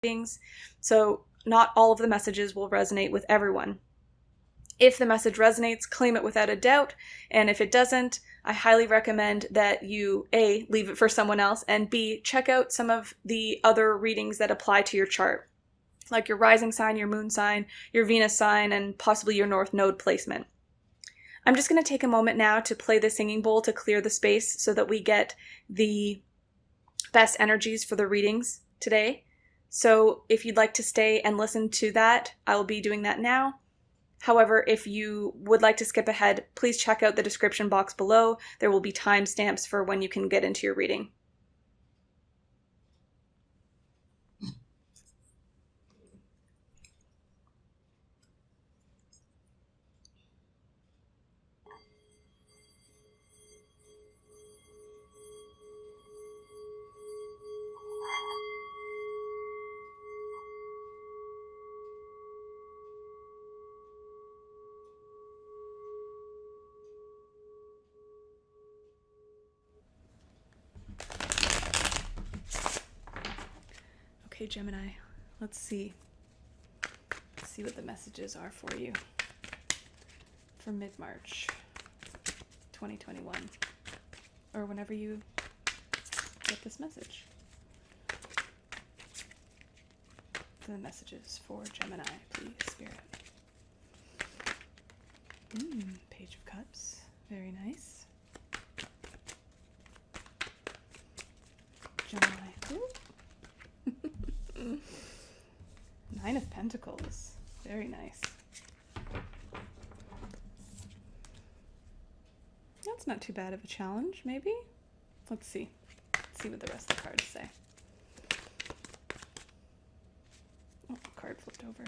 readings, so not all of the messages will resonate with everyone. If the message resonates, claim it without a doubt, and if it doesn't, I highly recommend that you A, leave it for someone else, and B, check out some of the other readings that apply to your chart, like your rising sign, your moon sign, your Venus sign, and possibly your North Node placement. I'm just going to take a moment now to play the singing bowl to clear the space so that we get the best energies for the readings today. So if you'd like to stay and listen to that, I will be doing that now. However, if you would like to skip ahead, please check out the description box below. There will be timestamps for when you can get into your reading. Okay, Gemini, let's see what the messages are for you for mid-March 2021, or whenever you get this message. The messages for Gemini, please, Spirit. Page of Cups, very nice. Gemini. Nine of Pentacles, very nice. That's not too bad of a challenge, maybe? Let's see. Let's see what the rest of the cards say. Oh, card flipped over.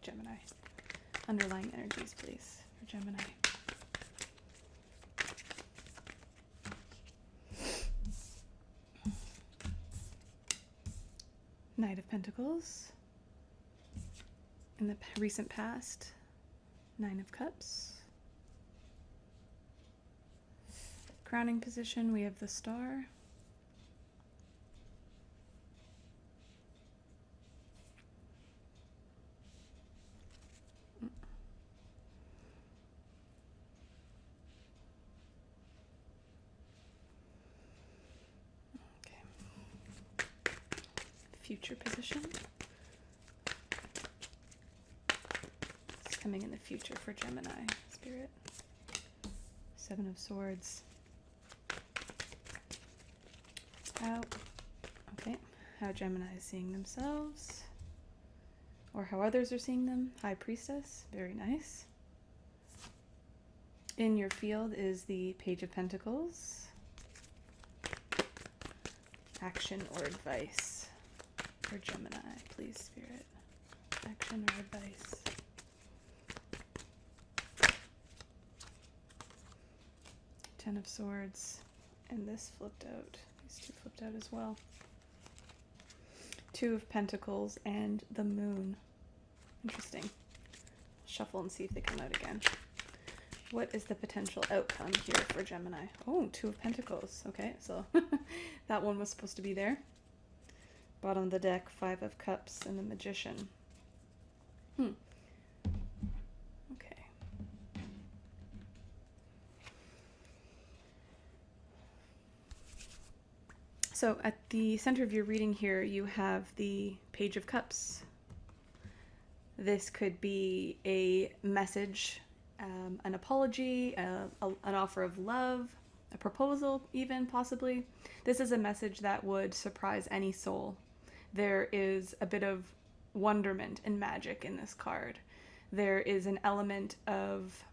Gemini. Underlying energies, please, for Gemini. Knight of Pentacles. In the recent past, Nine of Cups. Crowning position, we have the Star. Future position. It's coming in the future for Gemini, Spirit. Seven of Swords. How Gemini is seeing themselves, or how others are seeing them. High Priestess, very nice. In your field is the Page of Pentacles. Action or advice for Gemini, please, Spirit. Action or advice. Ten of Swords, and this flipped out. These two flipped out as well. Two of Pentacles and the Moon. Interesting. Shuffle and see if they come out again. What is the potential outcome here for Gemini? Oh, Two of Pentacles. Okay, so that one was supposed to be there. Bottom of the deck, Five of Cups and the Magician. Okay. So at the center of your reading here, you have the Page of Cups. This could be a message, an apology, an offer of love, a proposal even, possibly. This is a message that would surprise any soul. There is a bit of wonderment and magic in this card. There is an element of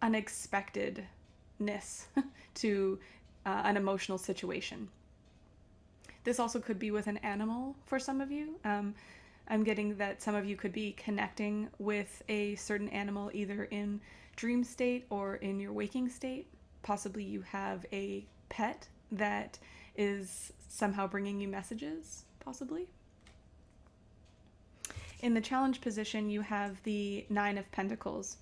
unexpectedness to an emotional situation. This also could be with an animal for some of you. I'm getting that some of you could be connecting with a certain animal either in dream state or in your waking state. Possibly you have a pet that is somehow bringing you messages, possibly. In the challenge position, you have the Nine of Pentacles.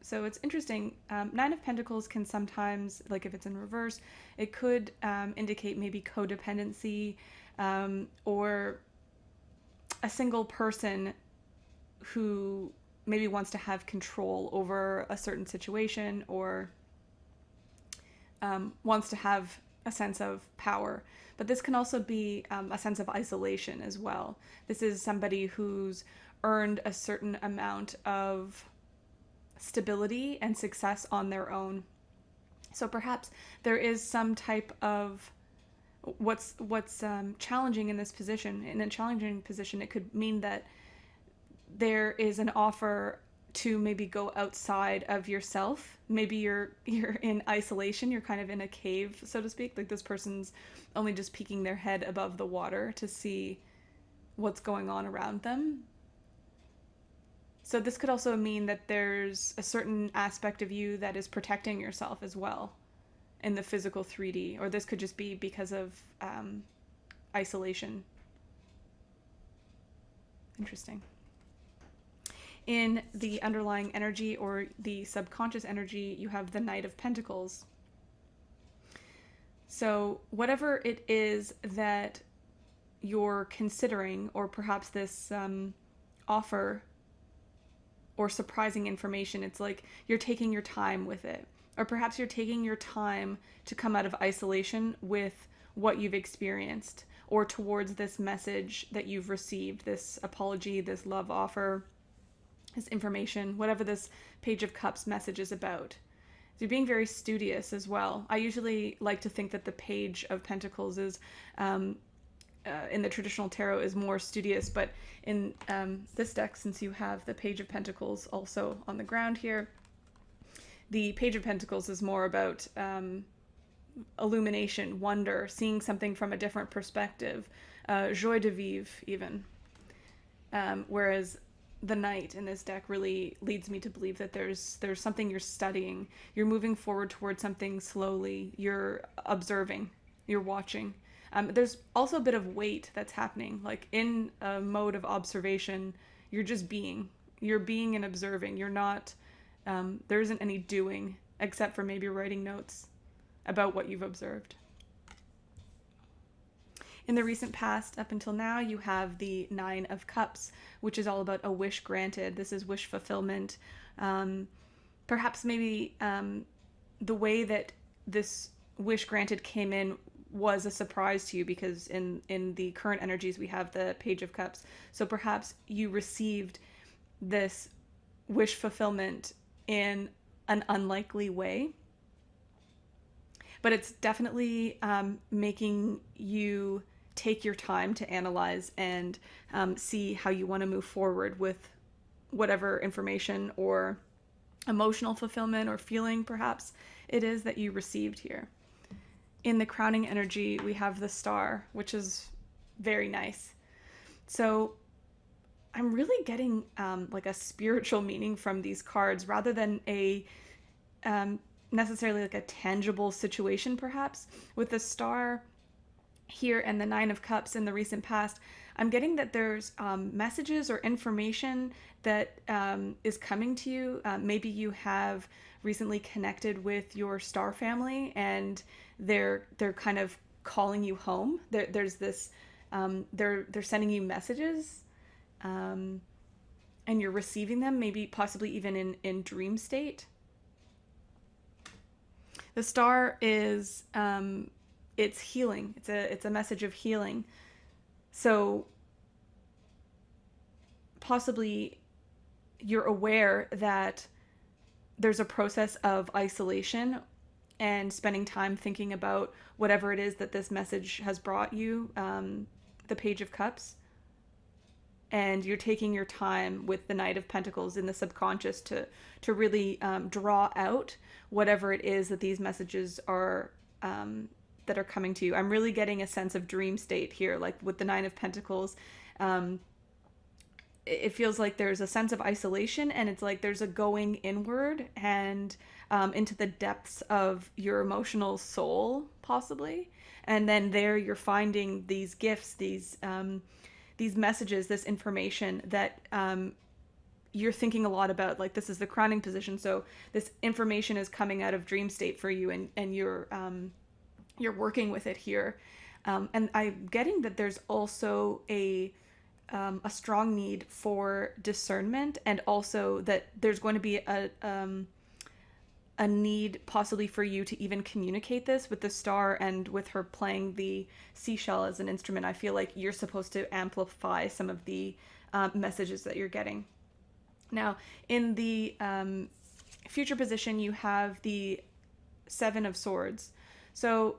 So it's interesting. Nine of Pentacles can sometimes, like if it's in reverse, it could indicate maybe codependency, or a single person who maybe wants to have control over a certain situation, or wants to have a sense of power. But this can also be a sense of isolation as well. This is somebody who's earned a certain amount of stability and success on their own. So perhaps there is some type of what's challenging in this position. In a challenging position, it could mean that there is an offer to maybe go outside of yourself. Maybe you're in isolation, you're kind of in a cave, so to speak. Like this person's only just peeking their head above the water to see what's going on around them. So this could also mean that there's a certain aspect of you that is protecting yourself as well in the physical 3D, or this could just be because of isolation. Interesting. In the underlying energy or the subconscious energy, you have the Knight of Pentacles. So whatever it is that you're considering, or perhaps this offer or surprising information, it's like you're taking your time with it. Or perhaps you're taking your time to come out of isolation with what you've experienced, or towards this message that you've received, this apology, this love offer, this information, whatever this Page of Cups message is about. So you're being very studious as well. I usually like to think that the Page of Pentacles is in the traditional tarot is more studious, but in this deck, since you have the Page of Pentacles also on the ground here, the Page of Pentacles is more about illumination, wonder, seeing something from a different perspective, joie de vivre even. Whereas the Knight in this deck really leads me to believe that there's something you're studying. You're moving forward towards something slowly. You're observing. You're watching. There's also a bit of weight that's happening. Like in a mode of observation, you're just being. You're being and observing. You're not, there isn't any doing, except for maybe writing notes about what you've observed. In the recent past, up until now, you have the Nine of Cups, which is all about a wish granted. This is wish fulfillment. Perhaps maybe the way that this wish granted came in was a surprise to you, because in the current energies we have the Page of Cups. So perhaps you received this wish fulfillment in an unlikely way. But it's definitely making you take your time to analyze and see how you want to move forward with whatever information or emotional fulfillment or feeling perhaps it is that you received here. In the crowning energy, we have the Star, which is very nice. So I'm really getting like a spiritual meaning from these cards rather than a necessarily like a tangible situation perhaps. With the Star here and the Nine of Cups in the recent past, I'm getting that there's messages or information that is coming to you. Maybe you have recently connected with your Star family and they're kind of calling you home. There's this they're sending you messages and you're receiving them, maybe possibly even in dream state. The Star is it's healing. It's a message of healing. So possibly you're aware that there's a process of isolation and spending time thinking about whatever it is that this message has brought you, the Page of Cups. And you're taking your time with the Knight of Pentacles in the subconscious to really draw out whatever it is that these messages are that are coming to you. I'm really getting a sense of dream state here, like with the Nine of Pentacles. It feels like there's a sense of isolation, and it's like there's a going inward and into the depths of your emotional soul, possibly. And then there you're finding these gifts, these messages, this information that you're thinking a lot about, like, this is the crowning position, so this information is coming out of dream state for you, and you're working with it here. And I'm getting that there's also a strong need for discernment, and also that there's going to be a need possibly for you to even communicate this with the star, and with her playing the seashell as an instrument. I feel like you're supposed to amplify some of the messages that you're getting. Now, in the future position, you have the Seven of Swords. So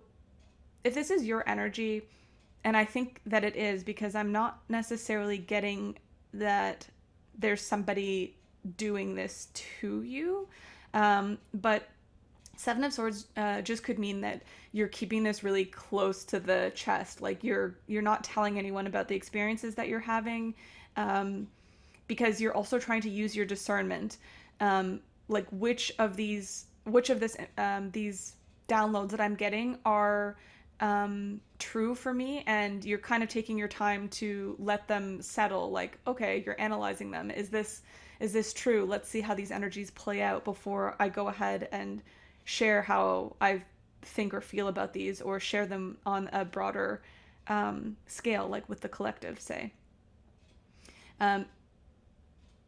if this is your energy, and I think that it is, because I'm not necessarily getting that there's somebody doing this to you, but Seven of Swords just could mean that you're keeping this really close to the chest. Like, you're not telling anyone about the experiences that you're having, because you're also trying to use your discernment. Like, which of these downloads that I'm getting are true for me, and you're kind of taking your time to let them settle. Like, okay, you're analyzing them. Is this true? Let's see how these energies play out before I go ahead and share how I think or feel about these, or share them on a broader scale, like with the collective, say.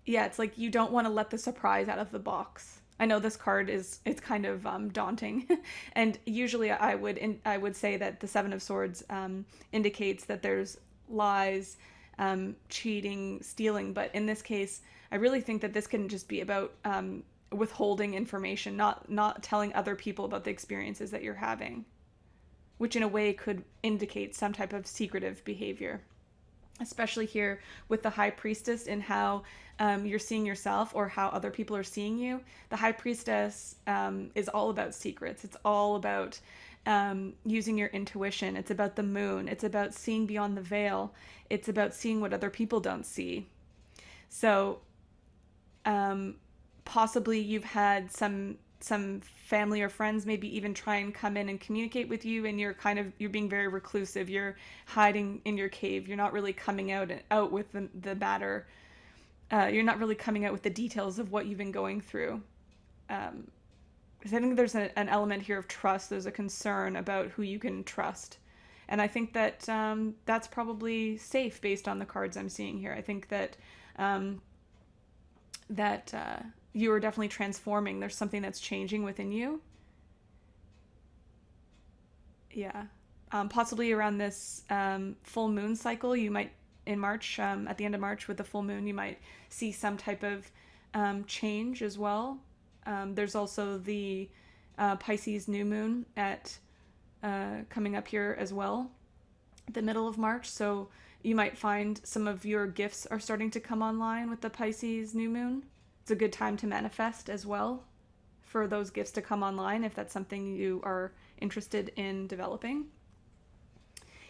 Yeah, it's like you don't want to let the surprise out of the box. I know this card it's kind of daunting, and usually I would say that the Seven of Swords indicates that there's lies, cheating, stealing, but in this case, I really think that this can just be about withholding information, not telling other people about the experiences that you're having, which in a way could indicate some type of secretive behavior. Especially here with the High Priestess, and how you're seeing yourself, or how other people are seeing you. The High Priestess is all about secrets. It's all about using your intuition. It's about the moon. It's about seeing beyond the veil. It's about seeing what other people don't see. So possibly you've had some family or friends maybe even try and come in and communicate with you, and you're being very reclusive. You're hiding in your cave. You're not really coming out with the matter. You're not really coming out with the details of what you've been going through. Because I think there's an element here of trust. There's a concern about who you can trust. And I think that that's probably safe based on the cards I'm seeing here. I think that you are definitely transforming. There's something that's changing within you. Yeah. Possibly around this full moon cycle, you might, in March, at the end of March with the full moon, you might see some type of change as well. There's also the Pisces new moon coming up here as well, the middle of March. So you might find some of your gifts are starting to come online with the Pisces new moon. It's a good time to manifest as well, for those gifts to come online if that's something you are interested in developing.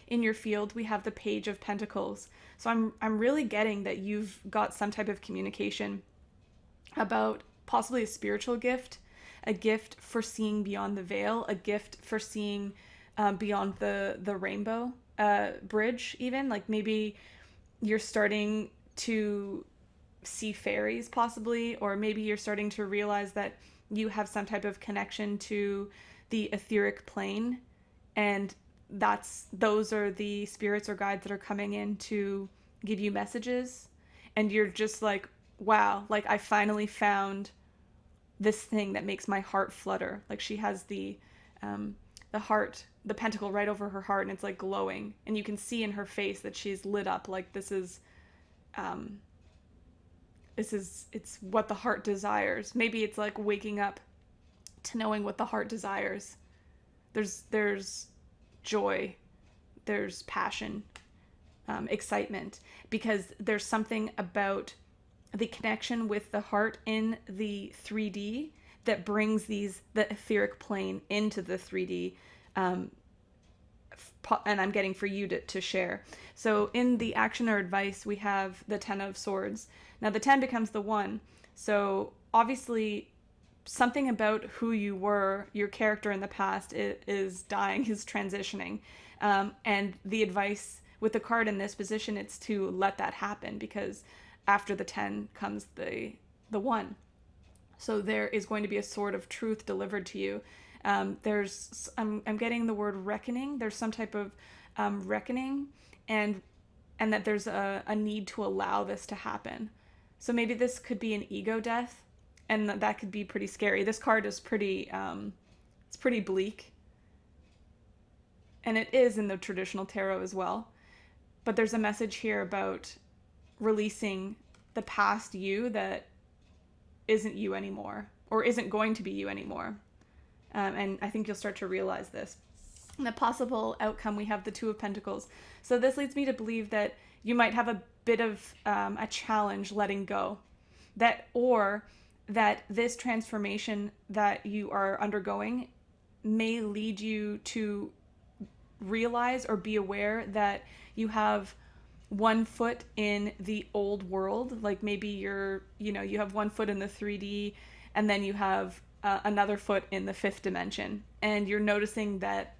In your field, we have the Page of Pentacles. So I'm really getting that you've got some type of communication about possibly a spiritual gift, a gift for seeing beyond the veil, a gift for seeing beyond the rainbow bridge even. Like, maybe you're starting to see fairies possibly, or maybe you're starting to realize that you have some type of connection to the etheric plane, and those are the spirits or guides that are coming in to give you messages, and you're just like, wow, like, I finally found this thing that makes my heart flutter. Like, she has the heart, the pentacle right over her heart, and it's like glowing, and you can see in her face that she's lit up. Like, it's what the heart desires. Maybe it's like waking up to knowing what the heart desires. There's joy, there's passion, excitement, because there's something about the connection with the heart in the 3D that brings the etheric plane into the 3D, and I'm getting for you to share. So in the action or advice, we have the 10 of Swords. Now the 10 becomes the 1. So obviously something about who you were, your character in the past, is dying, is transitioning. And the advice with the card in this position, it's to let that happen, because after the 10 comes the 1. So there is going to be a sword of truth delivered to you. I'm getting the word reckoning. There's some type of reckoning, and that there's a need to allow this to happen. So maybe this could be an ego death, and that could be pretty scary. This card is pretty it's pretty bleak, and it is in the traditional tarot as well. But there's a message here about releasing the past you that isn't you anymore, or isn't going to be you anymore. And I think you'll start to realize this. In the possible outcome, we have the Two of Pentacles. So this leads me to believe that you might have a bit of a challenge letting go. Or that this transformation that you are undergoing may lead you to realize or be aware that you have one foot in the old world. Like maybe you have one foot in the 3D, and then you have another foot in the 5th dimension. And you're noticing that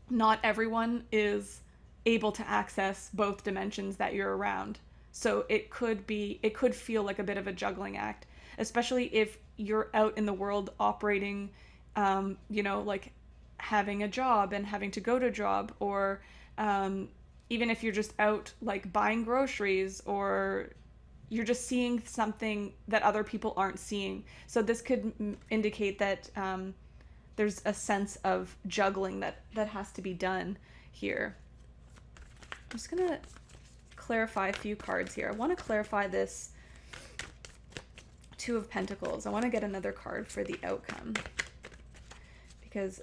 not everyone is able to access both dimensions that you're around. So it could feel like a bit of a juggling act, especially if you're out in the world operating, like having a job and having to go to a job, or even if you're just out like buying groceries, or you're just seeing something that other people aren't seeing. So this could indicate that there's a sense of juggling that has to be done here. I'm just going to clarify a few cards here. I want to clarify this Two of Pentacles. I want to get another card for the outcome, because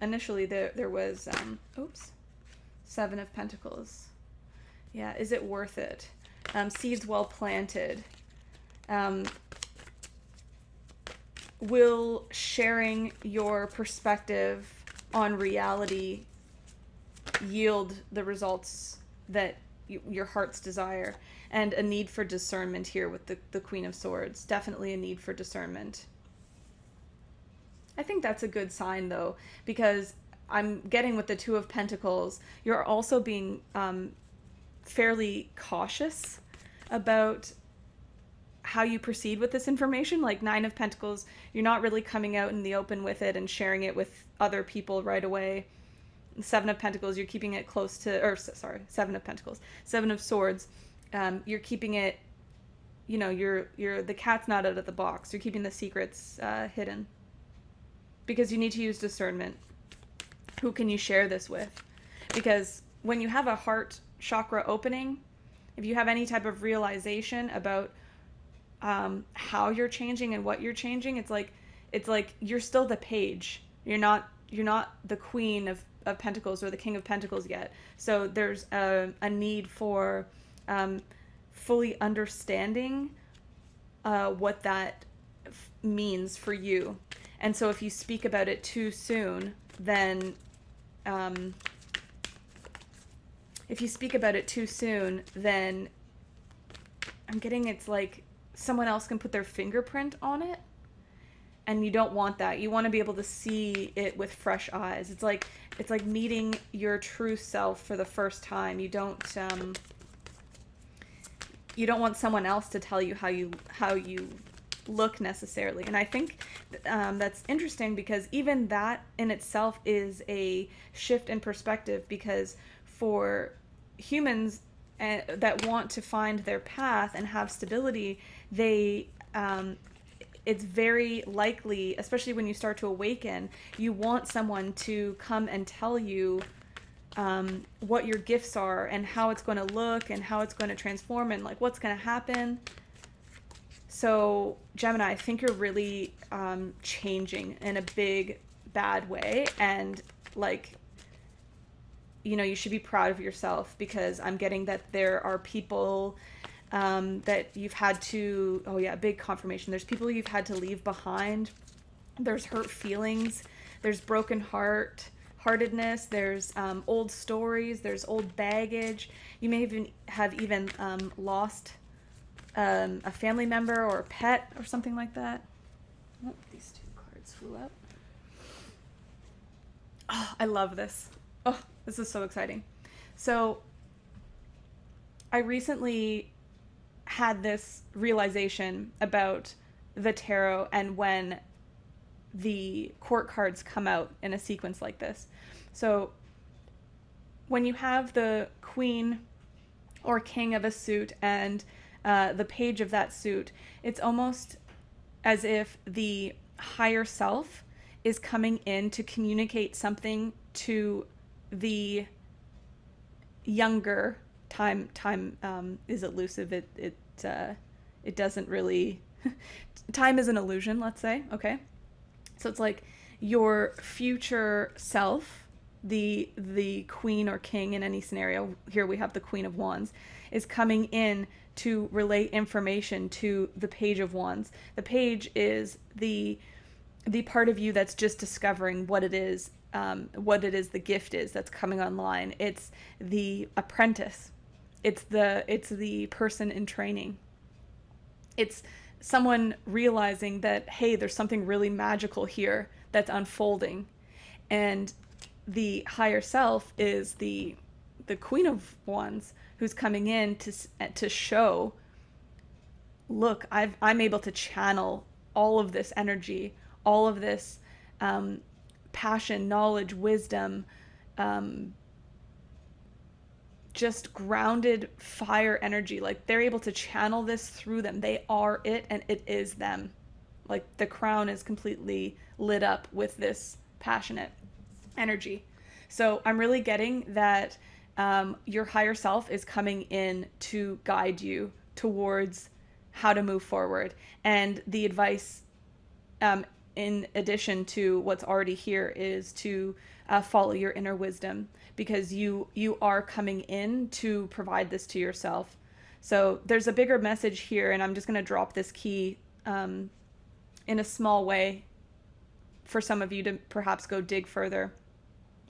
initially there was, Seven of Pentacles. Yeah, is it worth it? Seeds well planted. Will sharing your perspective on reality yield the results that your heart's desire? And a need for discernment here with the Queen of Swords. Definitely a need for discernment. I think that's a good sign, though, because I'm getting with the Two of Pentacles, you're also being fairly cautious about how you proceed with this information. Like Nine of Pentacles, you're not really coming out in the open with it and sharing it with other people right away. Seven of Pentacles, you're keeping it close to, Seven of Pentacles. Seven of Swords, you're keeping it, you're the cat's not out of the box. You're keeping the secrets hidden, because you need to use discernment. Who can you share this with? Because when you have a heart chakra opening, if you have any type of realization about how you're changing and what you're changing, it's like you're still the page. You're not the Queen of Pentacles or the King of Pentacles yet. So there's a need for fully understanding what that means for you. And so if you speak about it too soon, then I'm getting it's like someone else can put their fingerprint on it, and you don't want that. You want to be able to see it with fresh eyes. It's like meeting your true self for the first time. You don't want someone else to tell you how you look necessarily. And I think that's interesting, because even that in itself is a shift in perspective, because for humans that want to find their path and have stability, they it's very likely, especially when you start to awaken, you want someone to come and tell you what your gifts are and how it's going to look and how it's going to transform and like what's going to happen. So Gemini, I think you're really changing in a big, bad way. And you should be proud of yourself, because I'm getting that there are people that you've had to, big confirmation. There's people you've had to leave behind. There's hurt feelings. There's broken heartedness. There's old stories. There's old baggage. You may have even lost a family member or a pet or something like that. Oh, these two cards flew out. Oh, I love this. Oh, this is so exciting. So I recently had this realization about the tarot and when the court cards come out in a sequence like this. So when you have the queen or king of a suit and the page of that suit, it's almost as if the higher self is coming in to communicate something to the younger. Time is elusive. It doesn't really time is an illusion, let's say. Okay, so it's like your future self, the queen or king in any scenario. Here we have the Queen of Wands is coming in to relay information to the Page of Wands. The page is the part of you that's just discovering what it is the gift is that's coming online. It's the apprentice. It's the person in training. It's someone realizing that, hey, there's something really magical here that's unfolding. And the higher self is the Queen of Wands who's coming in to show, look, I'm able to channel all of this energy, all of this passion, knowledge, wisdom, just grounded fire energy. Like, they're able to channel this through them. They are it, and it is them. Like, the crown is completely lit up with this passionate energy. So I'm really getting that your higher self is coming in to guide you towards how to move forward. And the advice, in addition to what's already here, is to follow your inner wisdom, because you are coming in to provide this to yourself. So there's a bigger message here, and I'm just going to drop this key in a small way for some of you to perhaps go dig further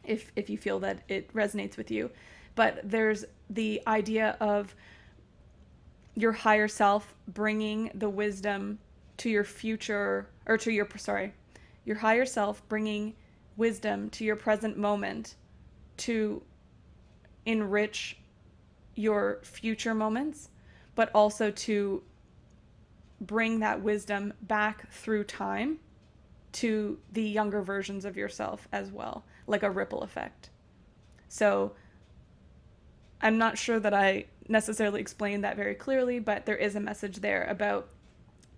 if you feel that it resonates with you. But there's the idea of your higher self bringing the wisdom to your future, or to your higher self bringing wisdom to your present moment to enrich your future moments, but also to bring that wisdom back through time to the younger versions of yourself as well, like a ripple effect. So I'm not sure that I necessarily explained that very clearly, but there is a message there about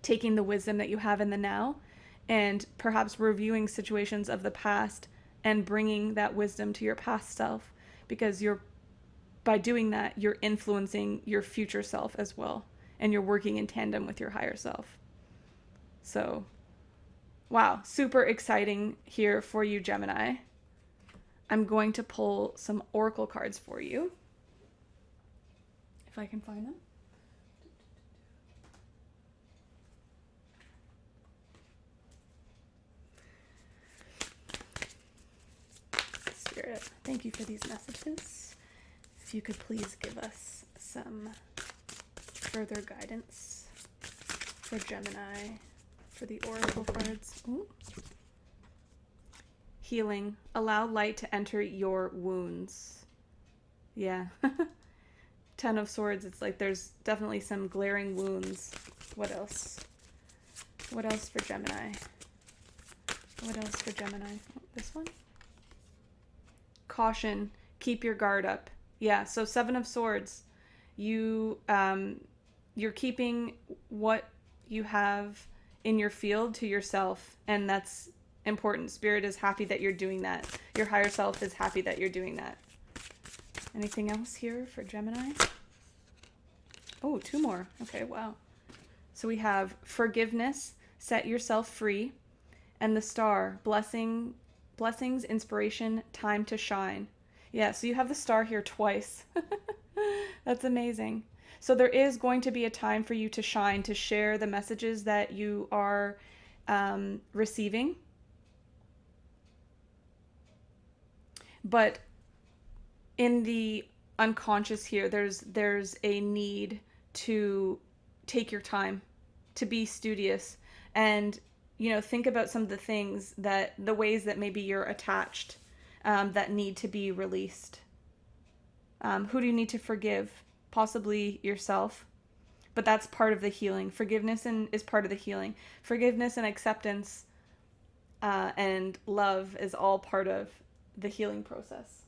taking the wisdom that you have in the now and perhaps reviewing situations of the past and bringing that wisdom to your past self, because by doing that, you're influencing your future self as well, and you're working in tandem with your higher self. So, wow, super exciting here for you, Gemini. I'm going to pull some oracle cards for you, if I can find them. Spirit, thank you for these messages. If you could please give us some further guidance for Gemini for the oracle cards. Ooh. Healing. Allow light to enter your wounds. Yeah. 10 of Swords. It's like there's definitely some glaring wounds. What else? What else for Gemini? What else for Gemini? Oh, this one? Caution. Keep your guard up. Yeah, so 7 of Swords. You're keeping what you have in your field to yourself, and that's important. Spirit is happy that you're doing that. Your higher self is happy that you're doing that. Anything else here for Gemini? Oh, 2 more. Okay, wow. So we have forgiveness, set yourself free, and the Star, blessings, inspiration, time to shine. Yeah, so you have the Star here twice. That's amazing. So there is going to be a time for you to shine, to share the messages that you are receiving. But in the unconscious here, there's a need to take your time, to be studious, and think about some of the ways that maybe you're attached, that need to be released. Who do you need to forgive? Possibly yourself, but that's part of the healing. Forgiveness is part of the healing. Forgiveness and acceptance and love is all part of the healing process.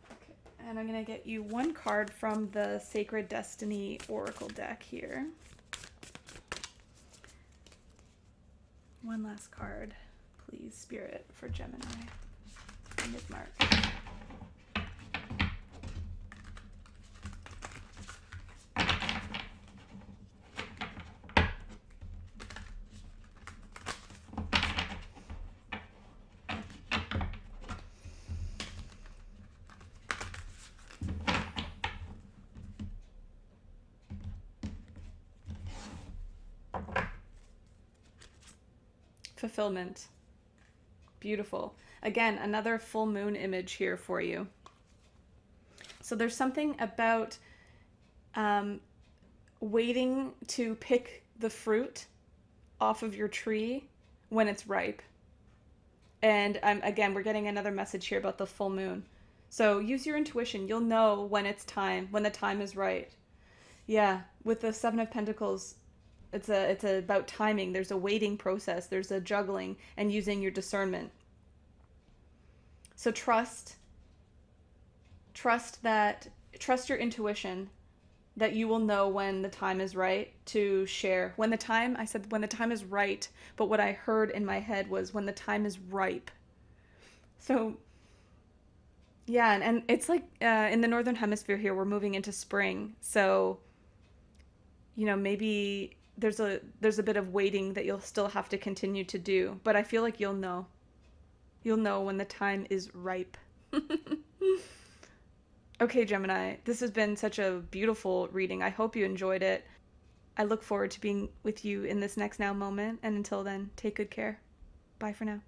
Okay, and I'm going to get you one card from the Sacred Destiny Oracle deck here. One last card, please, Spirit, for Gemini. Mid-March. Fulfillment. Beautiful. Again, another full moon image here for you. So there's something about waiting to pick the fruit off of your tree when it's ripe. And again, we're getting another message here about the full moon. So use your intuition. You'll know when it's time, when the time is right. Yeah, with the Seven of Pentacles, it's about timing. There's a waiting process. There's a juggling and using your discernment. So trust your intuition that you will know when the time is right to share. I said when the time is right, but what I heard in my head was when the time is ripe. So yeah, and it's like in the Northern Hemisphere here, we're moving into spring. So, maybe there's a bit of waiting that you'll still have to continue to do, but I feel like you'll know when the time is ripe. Okay, Gemini, this has been such a beautiful reading. I hope you enjoyed it. I look forward to being with you in this next now moment, and until then, take good care. Bye for now.